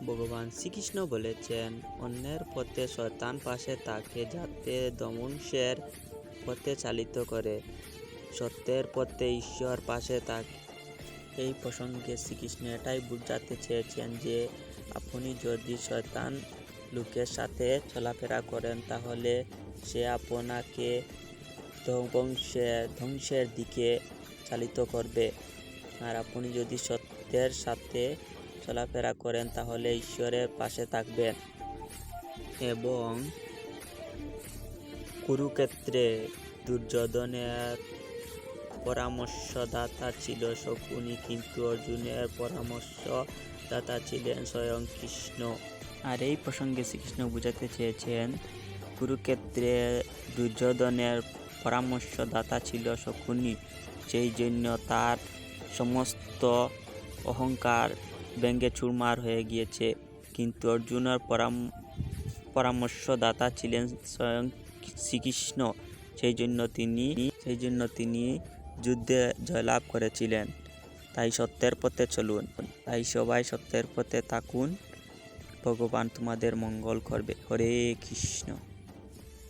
ভগবান শ্রীকৃষ্ণ বলেছেন, অন্যের পথে শয়তান পাশে থাকে যাতে ধ্বংসের পথে চালিত করে, সত্যের পথে ঈশ্বর পাশে থাকে। এই প্রসঙ্গে শ্রীকৃষ্ণ এটাই বুঝাতে চেয়েছেন যে আপনি যদি শয়তান লোকের সাথে চলাফেরা করেন তাহলে সে আপনাকে ধ্বংসের দিকে চালিত করবে, আর আপনি যদি সত্যের সাথে চলাফেরা করেন তাহলে ঈশ্বরের পাশে থাকবেন। এবং কুরুক্ষেত্রে দুর্যোধনের পরামর্শদাতা ছিল শকুনি, কিন্তু অর্জুনের পরামর্শদাতা ছিলেন স্বয়ং কৃষ্ণ। আর এই প্রসঙ্গে শ্রীকৃষ্ণ বুঝাতে চেয়েছেন, কুরুক্ষেত্রে দুর্যোধনের পরামর্শদাতা ছিল শকুনি, সেই জন্য তার সমস্ত অহংকার ভেঙে চুরমার হয়ে গিয়েছে, কিন্তু অর্জুনের পরামর্শদাতা ছিলেন স্বয়ং শ্রীকৃষ্ণ, সেই জন্য তিনি যুদ্ধে জয়লাভ করেছিলেন। তাই সত্যের পথে চলুন, তাই সবাই সত্যের পথে থাকুন। ভগবান তোমাদের মঙ্গল করবে। হরে কৃষ্ণ।